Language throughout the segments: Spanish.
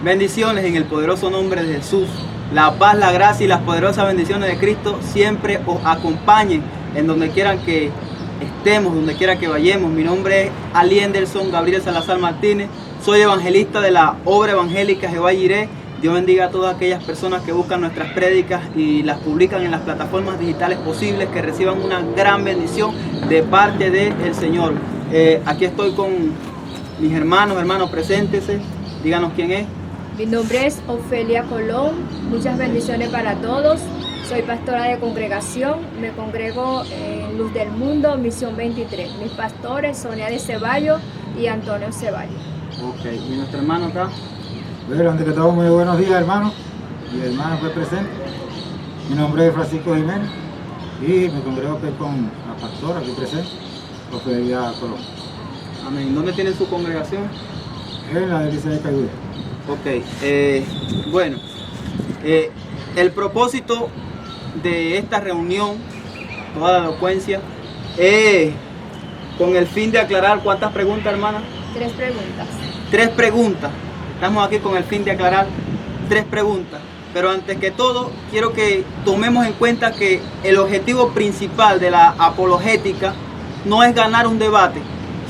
Bendiciones en el poderoso nombre de Jesús. La paz, la gracia y las poderosas bendiciones de Cristo siempre os acompañen en donde quieran que estemos, donde quiera que vayamos. Mi nombre es Ali Anderson Gabriel Salazar Martínez. Soy evangelista de la obra evangélica Jehová Jireh. Dios bendiga a todas aquellas personas que buscan nuestras prédicas y las publican en las plataformas digitales posibles, que reciban una gran bendición de parte del Señor. Aquí estoy con mis hermanos, preséntese, díganos quién es. Mi nombre es Ofelia Colón, muchas bendiciones para todos. Soy pastora de congregación, me congrego en Luz del Mundo, Misión 23. Mis pastores, Sonia de Ceballos y Antonio Ceballos. Ok, ¿y nuestro hermano acá? Bueno, antes que todo, muy buenos días, hermanos y hermanos pues presentes. Mi nombre es Francisco Jiménez y me congrego pues con la pastora aquí presente, Ofelia Colón. Amén. ¿Dónde tiene su congregación? En la iglesia de Cayuya. Ok, el propósito de esta reunión, toda la elocuencia, es con el fin de aclarar ¿cuántas preguntas, hermana? 3 preguntas. 3 preguntas. Estamos aquí con el fin de aclarar 3 preguntas. Pero antes que todo, quiero que tomemos en cuenta que el objetivo principal de la apologética no es ganar un debate,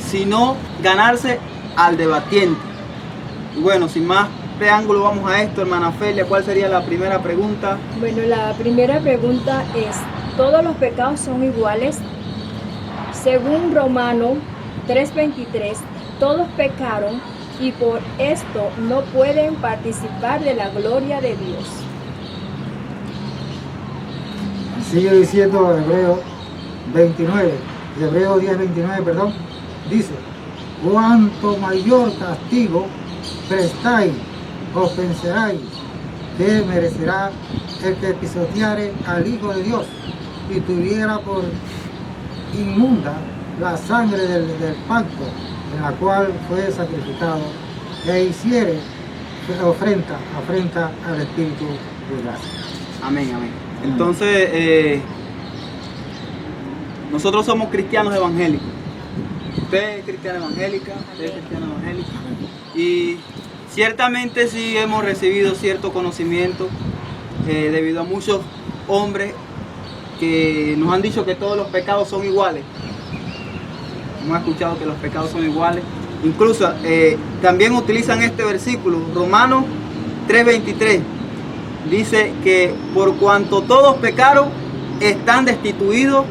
sino ganarse al debatiente. Y bueno, sin más preámbulo, vamos a esto, hermana Ofelia. ¿Cuál sería la primera pregunta? Bueno, la primera pregunta es, ¿todos los pecados son iguales? Según Romano 3:23, todos pecaron y por esto no pueden participar de la gloria de Dios. Sigue diciendo Hebreo 10:29, perdón, dice: cuanto mayor castigo prestáis, os pensaréis que merecerá el que pisoteare al Hijo de Dios y tuviera por inmunda la sangre del pacto en la cual fue sacrificado, e hiciere afrenta al Espíritu de gracia. Amén, amén. Entonces, nosotros somos cristianos evangélicos. Usted es cristiana evangélica, usted es cristiana evangélica. Y ciertamente sí hemos recibido cierto conocimiento debido a muchos hombres que nos han dicho que todos los pecados son iguales. Hemos escuchado que los pecados son iguales. Incluso también utilizan este versículo, Romanos 3:23. Dice que por cuanto todos pecaron, están destituidos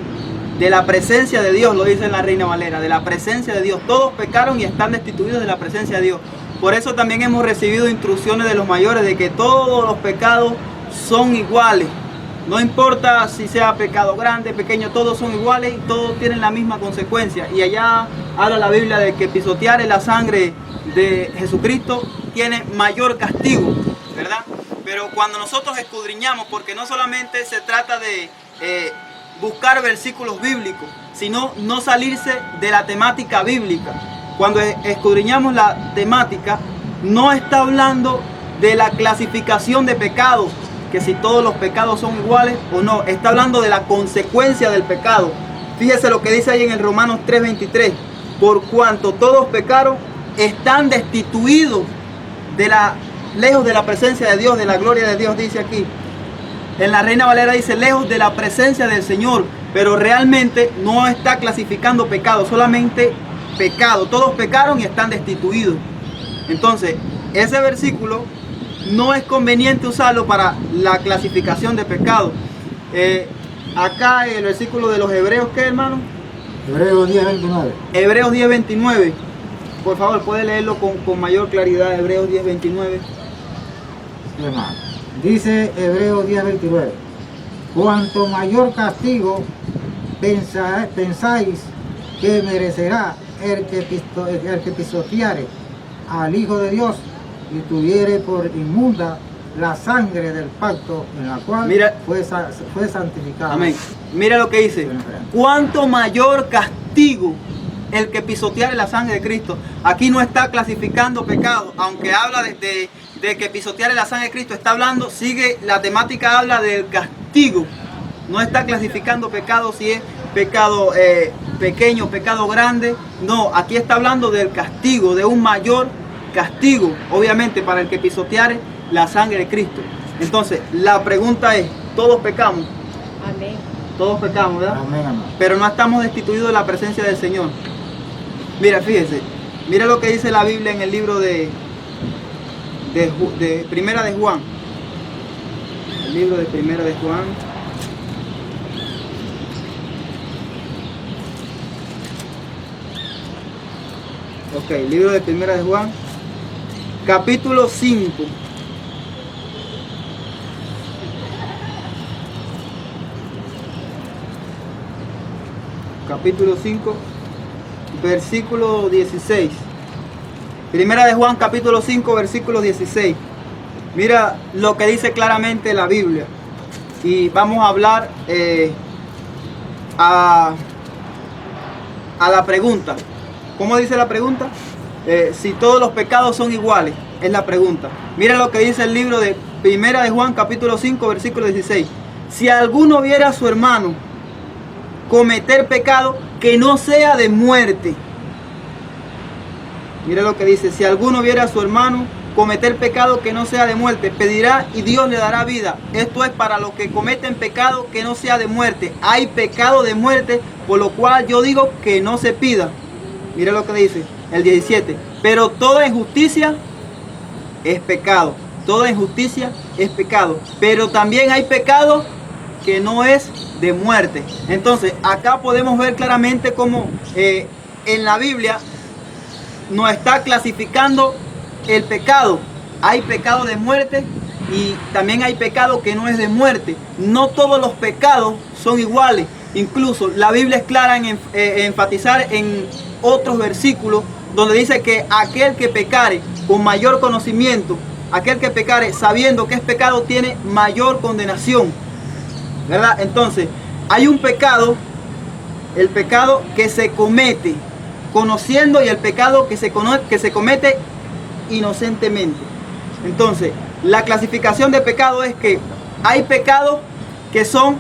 de la presencia de Dios. Lo dice en la Reina Valera, de la presencia de Dios. Todos pecaron y están destituidos de la presencia de Dios. Por eso también hemos recibido instrucciones de los mayores de que todos los pecados son iguales. No importa si sea pecado grande, pequeño, todos son iguales y todos tienen la misma consecuencia. Y allá habla la Biblia de que pisotear la sangre de Jesucristo tiene mayor castigo, ¿verdad? Pero cuando nosotros escudriñamos, porque no solamente se trata de buscar versículos bíblicos, sino no salirse de la temática bíblica. Cuando escudriñamos la temática, no está hablando de la clasificación de pecados, que si todos los pecados son iguales o no. Está hablando de la consecuencia del pecado. Fíjese lo que dice ahí en el Romanos 3:23. Por cuanto todos pecaron, están destituidos lejos de la presencia de Dios, de la gloria de Dios, dice aquí. En la Reina Valera dice lejos de la presencia del Señor, pero realmente no está clasificando pecado, solamente pecado. Todos pecaron y están destituidos. Entonces, ese versículo no es conveniente usarlo para la clasificación de pecado. Acá en el versículo de los Hebreos, ¿qué, hermano? Hebreos 10:29. Hebreos 10:29. Por favor, puede leerlo con mayor claridad. Hebreos 10:29. Hermano, dice Hebreos 10:29: cuanto mayor castigo pensáis que merecerá el que pisoteare al Hijo de Dios y tuviere por inmunda la sangre del pacto en la cual fue santificado. Amén. Mira lo que dice: cuánto mayor castigo el que pisoteare la sangre de Cristo. Aquí no está clasificando pecado, aunque habla de que pisoteare la sangre de Cristo. Está hablando, sigue la temática, habla del castigo. No está clasificando pecado, si es pecado pequeño, pecado grande. No, aquí está hablando del castigo, de un mayor castigo, obviamente, para el que pisoteare la sangre de Cristo. Entonces, la pregunta es, ¿todos pecamos? Amén. Todos pecamos, ¿verdad? Amén, amén. Pero no estamos destituidos de la presencia del Señor. Mira, fíjese, mira lo que dice la Biblia en el libro de Primera de Juan. El libro de Primera de Juan. Ok, libro de Primera de Juan, capítulo 5. Capítulo 5, versículo 16. Primera de Juan, capítulo 5, versículo 16. Mira lo que dice claramente la Biblia. Y vamos a hablar a la pregunta. ¿Cómo dice la pregunta? Si todos los pecados son iguales, es la pregunta. Mira lo que dice el libro de Primera de Juan, capítulo 5, versículo 16. Si alguno viera a su hermano cometer pecado que no sea de muerte. Mira lo que dice, si alguno viera a su hermano cometer pecado que no sea de muerte, pedirá y Dios le dará vida. Esto es para los que cometen pecado que no sea de muerte. Hay pecado de muerte, por lo cual yo digo que no se pida. Mira lo que dice el 17. Pero toda injusticia es pecado. Toda injusticia es pecado. Pero también hay pecado que no es de muerte. Entonces, acá podemos ver claramente cómo en la Biblia nos está clasificando el pecado. Hay pecado de muerte y también hay pecado que no es de muerte. No todos los pecados son iguales. Incluso la Biblia es clara en enfatizar en otros versículos donde dice que aquel que pecare con mayor conocimiento, aquel que pecare sabiendo que es pecado, tiene mayor condenación, ¿verdad? Entonces, hay un pecado, el pecado que se comete conociendo y el pecado que se comete inocentemente. Entonces, la clasificación de pecado es que hay pecados que son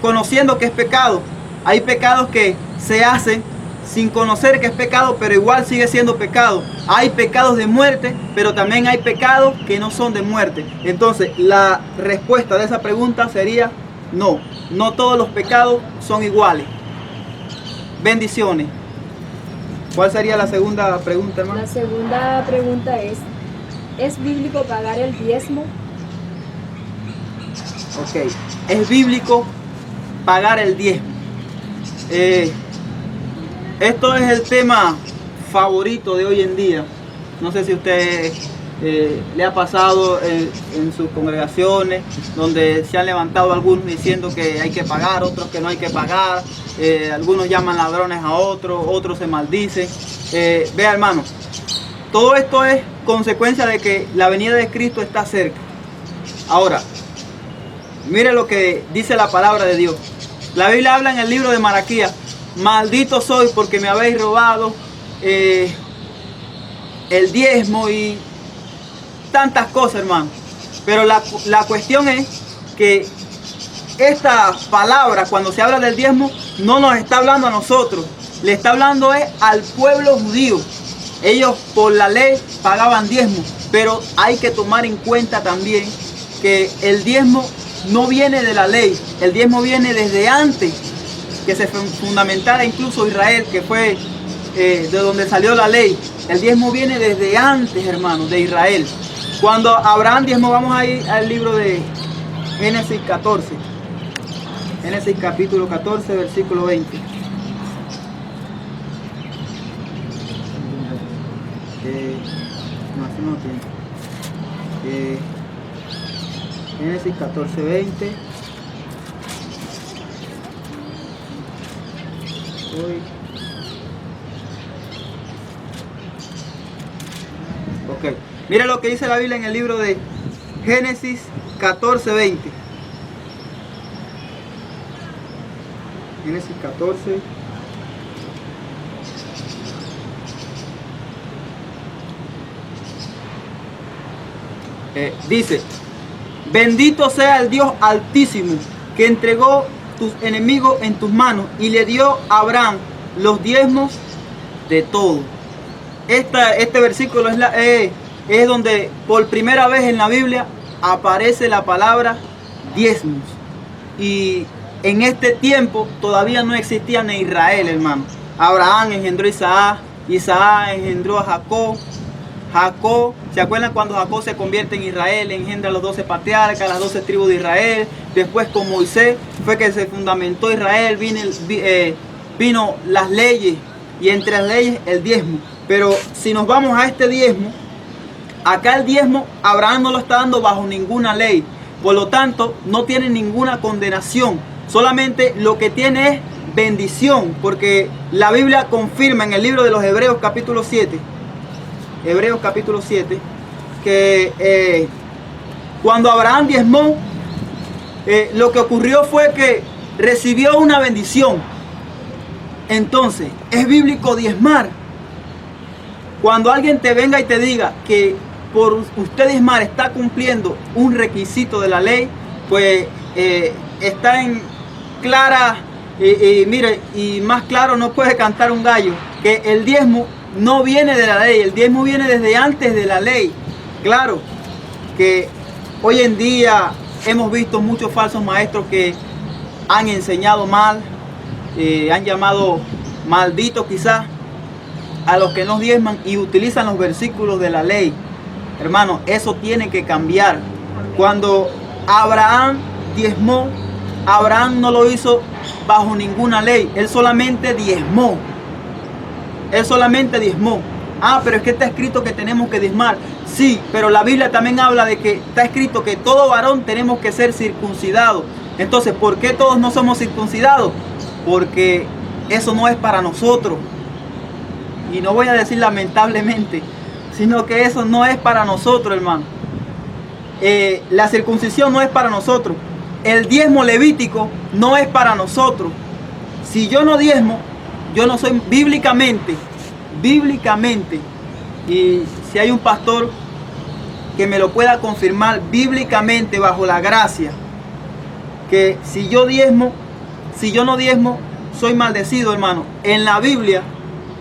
conociendo que es pecado. Hay pecados que se hacen sin conocer que es pecado, pero igual sigue siendo pecado. Hay pecados de muerte, pero también hay pecados que no son de muerte. Entonces, la respuesta de esa pregunta sería no. No todos los pecados son iguales. Bendiciones. ¿Cuál sería la segunda pregunta, hermano? La segunda pregunta ¿es bíblico pagar el diezmo? Ok, es bíblico pagar el diezmo. Esto es el tema favorito de hoy en día. No sé si usted le ha pasado en sus congregaciones, donde se han levantado algunos diciendo que hay que pagar, otros que no hay que pagar. Algunos llaman ladrones a otros, otros se maldicen. Vea, hermano, todo esto es consecuencia de que la venida de Cristo está cerca. Ahora, mire lo que dice la palabra de Dios. La Biblia habla en el libro de Malaquías: maldito soy porque me habéis robado el diezmo y tantas cosas, hermano. Pero la cuestión es que esta palabra, cuando se habla del diezmo, no nos está hablando a nosotros, le está hablando al pueblo judío. Ellos por la ley pagaban diezmo, pero hay que tomar en cuenta también que el diezmo no viene de la ley, el diezmo viene desde antes que se fundamentara incluso Israel, que fue de donde salió la ley. El diezmo viene desde antes, hermanos, de Israel. Cuando Abraham diezmo, vamos a ir al libro de Génesis 14. Génesis capítulo 14, versículo 20. No, así no tiene. Génesis 14, 20. Ok, mira lo que dice la Biblia en el libro de Génesis 14, 20. Génesis 14. Dice: bendito sea el Dios Altísimo, que entregó tus enemigos en tus manos y le dio a Abraham los diezmos de todo. este versículo es donde por primera vez en la Biblia aparece la palabra diezmos. Y en este tiempo todavía no existía en Israel, hermano. Abraham engendró a Isaac, Isaac engendró a Jacob. Jacob, ¿se acuerdan cuando Jacob se convierte en Israel? Engendra a los 12 patriarcas, las 12 tribus de Israel. Después con Moisés fue que se fundamentó Israel, vino las leyes, y entre las leyes el diezmo. Pero si nos vamos a este diezmo, acá el diezmo Abraham no lo está dando bajo ninguna ley. Por lo tanto, no tiene ninguna condenación. Solamente lo que tiene es bendición, porque la Biblia confirma en el libro de los Hebreos capítulo 7, Hebreos capítulo 7, que cuando Abraham diezmó, lo que ocurrió fue que recibió una bendición. Entonces, es bíblico diezmar. Cuando alguien te venga y te diga que por usted diezmar está cumpliendo un requisito de la ley, pues está en clara, mire, y más claro no puede cantar un gallo, que el diezmo no viene de la ley, el diezmo viene desde antes de la ley. Claro que hoy en día hemos visto muchos falsos maestros que han enseñado mal, han llamado malditos quizás a los que no diezman y utilizan los versículos de la ley. Hermano, eso tiene que cambiar. Cuando Abraham diezmó, Abraham no lo hizo bajo ninguna ley, él solamente diezmó. Él solamente diezmó. Ah, pero es que está escrito que tenemos que diezmar. Sí, pero la Biblia también habla de que está escrito que todo varón tenemos que ser circuncidados. Entonces, ¿por qué todos no somos circuncidados? Porque eso no es para nosotros. Y no voy a decir lamentablemente, sino que eso no es para nosotros, hermano. La circuncisión no es para nosotros. El diezmo levítico no es para nosotros. Si yo no diezmo, yo no soy bíblicamente, y si hay un pastor que me lo pueda confirmar bíblicamente bajo la gracia, que si yo no diezmo, soy maldecido, hermano. En la Biblia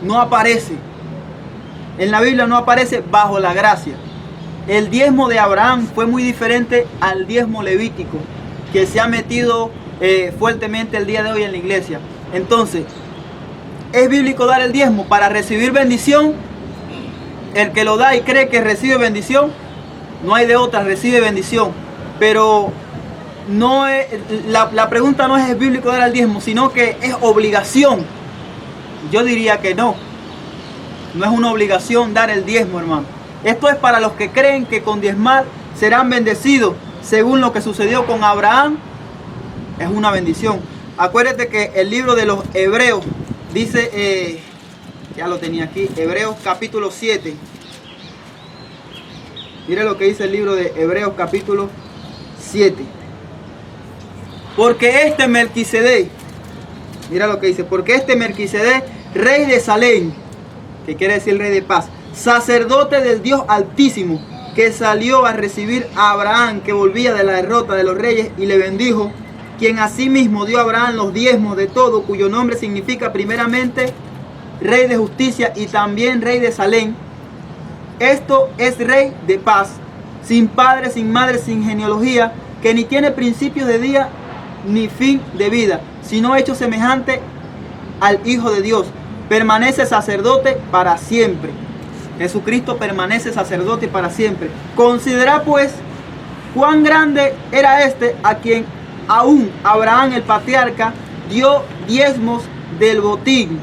no aparece. En la Biblia no aparece bajo la gracia. El diezmo de Abraham fue muy diferente al diezmo levítico que se ha metido fuertemente el día de hoy en la iglesia. Entonces, ¿es bíblico dar el diezmo para recibir bendición? El que lo da y cree que recibe bendición, no hay de otra, recibe bendición. Pero no es, la pregunta no es bíblico dar el diezmo, sino que es obligación. Yo diría que no. No es una obligación dar el diezmo, hermano. Esto es para los que creen que con diezmar serán bendecidos. Según lo que sucedió con Abraham, es una bendición. Acuérdate que el libro de los Hebreos dice, ya lo tenía aquí, Hebreos capítulo 7. Mire lo que dice el libro de Hebreos capítulo 7. Porque este Melquisedec, mira lo que dice, porque este Melquisedec, rey de Salem, que quiere decir rey de paz, sacerdote del Dios Altísimo, que salió a recibir a Abraham, que volvía de la derrota de los reyes, y le bendijo, quien asimismo dio a Abraham los diezmos de todo, cuyo nombre significa primeramente rey de justicia y también rey de Salem. Esto es rey de paz, sin padre, sin madre, sin genealogía, que ni tiene principios de día ni fin de vida, sino hecho semejante al Hijo de Dios. Permanece sacerdote para siempre. Jesucristo permanece sacerdote para siempre. Considera pues cuán grande era este a quien aún Abraham el patriarca dio diezmos del botín.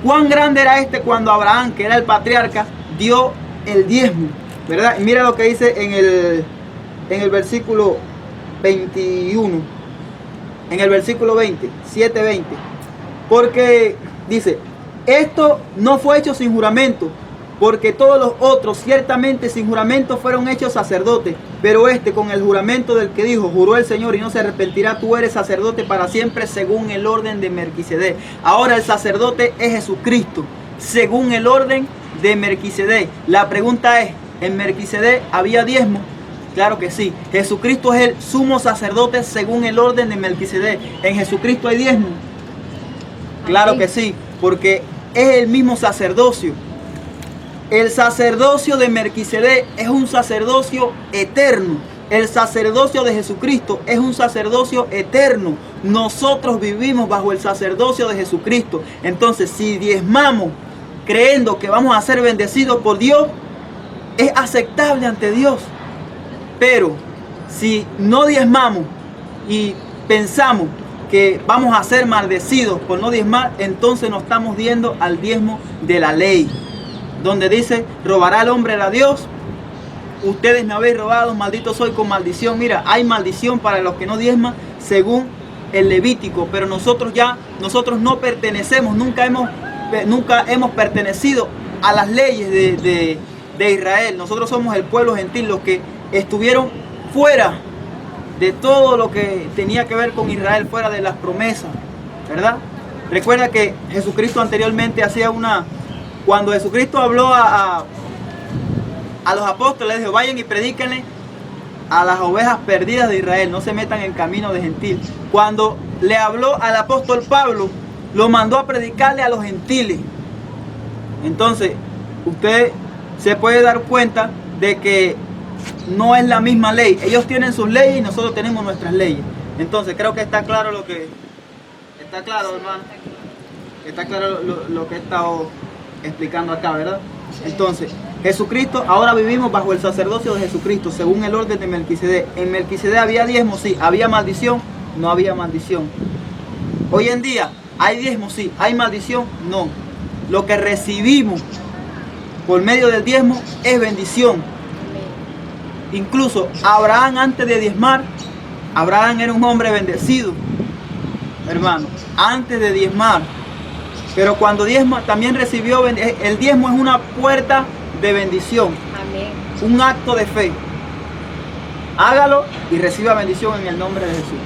Cuán grande era este cuando Abraham, que era el patriarca, dio el diezmo, ¿verdad? Y mira lo que dice en el versículo 21, en el versículo 20, 7:20. Porque dice, esto no fue hecho sin juramento, porque todos los otros ciertamente sin juramento fueron hechos sacerdotes, pero este con el juramento del que dijo, juró el Señor y no se arrepentirá, tú eres sacerdote para siempre según el orden de Melquisedec. Ahora el sacerdote es Jesucristo, según el orden de Melquisedec. La pregunta es, ¿en Melquisedec había diezmo? Claro que sí. Jesucristo es el sumo sacerdote según el orden de Melquisedec. ¿En Jesucristo hay diezmo? Claro que sí, porque es el mismo sacerdocio. El sacerdocio de Melquisedec es un sacerdocio eterno. El sacerdocio de Jesucristo es un sacerdocio eterno. Nosotros vivimos bajo el sacerdocio de Jesucristo. Entonces, si diezmamos creyendo que vamos a ser bendecidos por Dios, es aceptable ante Dios. Pero si no diezmamos y pensamos que vamos a ser maldecidos por no diezmar, entonces nos estamos yendo al diezmo de la ley, donde dice: robará el hombre a Dios. Ustedes me habéis robado, maldito soy con maldición. Mira, hay maldición para los que no diezman según el Levítico, pero nosotros no pertenecemos, nunca hemos pertenecido a las leyes de Israel. Nosotros somos el pueblo gentil, los que estuvieron fuera de todo lo que tenía que ver con Israel, fuera de las promesas, ¿verdad? Recuerda que Jesucristo anteriormente cuando Jesucristo habló a los apóstoles, dijo: vayan y predíquenle a las ovejas perdidas de Israel, no se metan en camino de gentil. Cuando le habló al apóstol Pablo, lo mandó a predicarle a los gentiles. Entonces, usted se puede dar cuenta de que no es la misma ley. Ellos tienen sus leyes y nosotros tenemos nuestras leyes. Entonces, creo que está claro está claro, hermano. Está claro lo que he estado explicando acá, ¿verdad? Entonces, Jesucristo, ahora vivimos bajo el sacerdocio de Jesucristo, según el orden de Melquisedec. En Melquisedec había diezmo, sí. Había maldición, no había maldición. Hoy en día, ¿hay diezmo? Sí. ¿Hay maldición? No. Lo que recibimos por medio del diezmo es bendición. Incluso Abraham, antes de diezmar, Abraham era un hombre bendecido, hermano, antes de diezmar. Pero cuando diezma también recibió, el diezmo es una puerta de bendición. Amén. Un acto de fe. Hágalo y reciba bendición en el nombre de Jesús.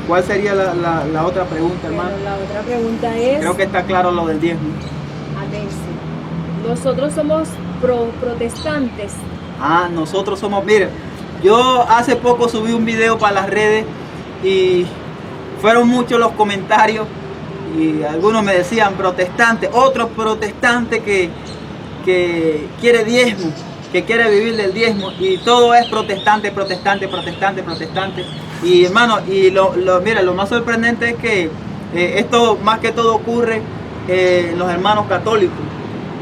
¿Cuál sería la otra pregunta, hermano? Bueno, la otra pregunta es... Creo que está claro lo del diezmo. Amén, sí. Nosotros somos protestantes. Nosotros somos... Mire, yo hace poco subí un video para las redes y fueron muchos los comentarios. Y algunos me decían protestante, otro protestante que quiere diezmo, que quiere vivir del diezmo, y todo es protestante. Y hermano, mira, lo más sorprendente es que esto más que todo ocurre en los hermanos católicos,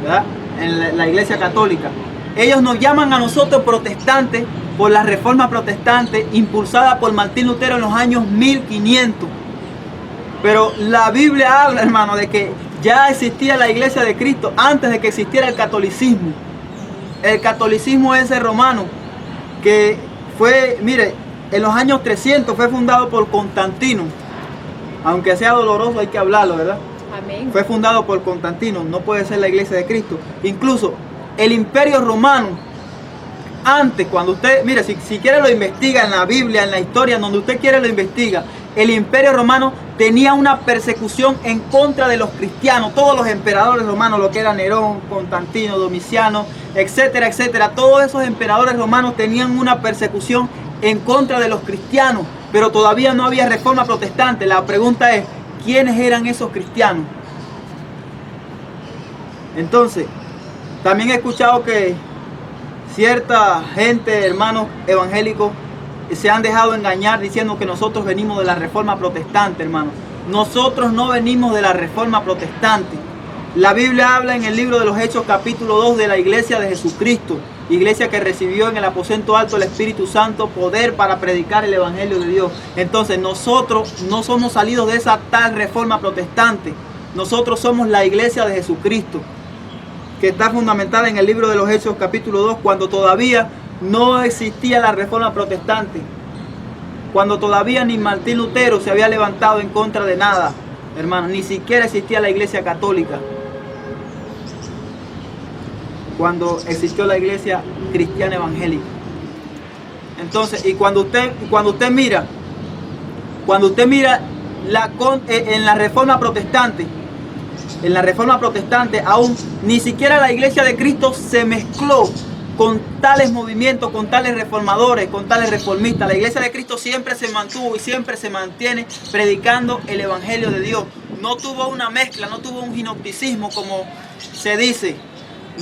¿verdad? En la iglesia católica. Ellos nos llaman a nosotros protestantes por la reforma protestante impulsada por Martín Lutero en los años 1500. Pero la Biblia habla, hermano, de que ya existía la iglesia de Cristo antes de que existiera el catolicismo. El catolicismo ese romano, que fue, mire, en los años 300 fue fundado por Constantino. Aunque sea doloroso, hay que hablarlo, ¿verdad? Amén. Fue fundado por Constantino, no puede ser la iglesia de Cristo. Incluso el imperio romano, antes, cuando usted, mire, si quiere lo investiga en la Biblia, en la historia, donde usted quiere lo investiga. El imperio romano tenía una persecución en contra de los cristianos. Todos los emperadores romanos, lo que era Nerón, Constantino, Domiciano, etcétera, etcétera. Todos esos emperadores romanos tenían una persecución en contra de los cristianos. Pero todavía no había reforma protestante. La pregunta es, ¿quiénes eran esos cristianos? Entonces, también he escuchado que cierta gente, hermanos evangélicos, se han dejado engañar diciendo que nosotros venimos de la reforma protestante, hermanos. Nosotros no venimos de la reforma protestante. La Biblia habla en el libro de los Hechos capítulo 2 de la iglesia de Jesucristo, iglesia que recibió en el aposento alto el Espíritu Santo poder para predicar el evangelio de Dios. Entonces nosotros no somos salidos de esa tal reforma protestante. Nosotros somos la iglesia de Jesucristo, que está fundamentada en el libro de los Hechos capítulo 2, cuando todavía no existía la reforma protestante, cuando todavía ni Martín Lutero se había levantado en contra de nada, hermano, ni siquiera existía la iglesia católica, cuando existió la iglesia cristiana evangélica. Entonces, y cuando usted mira en la reforma protestante, aún ni siquiera la iglesia de Cristo se mezcló con tales movimientos, con tales reformadores, con tales reformistas. La iglesia de Cristo siempre se mantuvo y siempre se mantiene predicando el evangelio de Dios. no tuvo una mezcla, no tuvo un ginocticismo como se dice.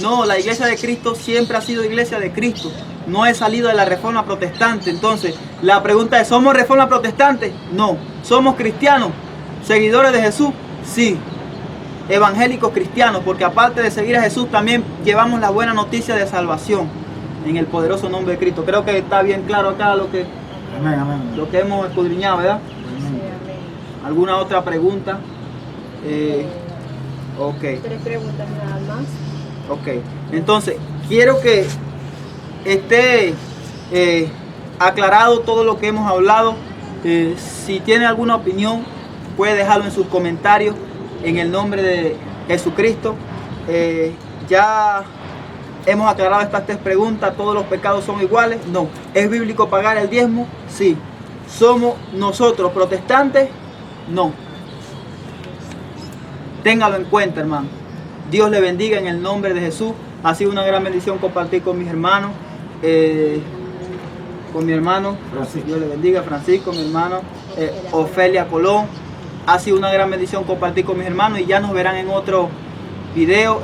No, la iglesia de Cristo siempre ha sido iglesia de Cristo. No he salido de la reforma protestante. Entonces, la pregunta es, ¿somos reforma protestante? No. ¿Somos cristianos? ¿Seguidores de Jesús? Sí. Evangélicos cristianos, porque aparte de seguir a Jesús, también llevamos la buena noticia de salvación en el poderoso nombre de Cristo. Creo que está bien claro acá lo que, Amén, amén. lo que hemos escudriñado, ¿verdad? ¿Alguna otra pregunta? Ok. 3 preguntas nada más. Ok, entonces quiero que esté aclarado todo lo que hemos hablado. Si tiene alguna opinión, puede dejarlo en sus comentarios en el nombre de Jesucristo. Ya hemos aclarado estas 3 preguntas. ¿Todos los pecados son iguales? No. ¿Es bíblico pagar el diezmo? Sí. ¿Somos nosotros protestantes? No. Téngalo en cuenta, hermano. Dios le bendiga en el nombre de Jesús. Ha sido una gran bendición compartir con mis hermanos. Con mi hermano, Francisco. Dios le bendiga, Francisco, mi hermano, Ofelia Colón. Ha sido una gran bendición compartir con mis hermanos y ya nos verán en otro video.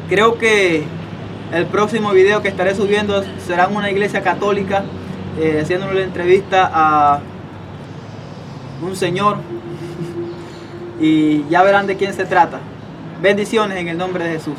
Creo que el próximo video que estaré subiendo será en una iglesia católica, haciéndole la entrevista a un señor y ya verán de quién se trata. Bendiciones en el nombre de Jesús.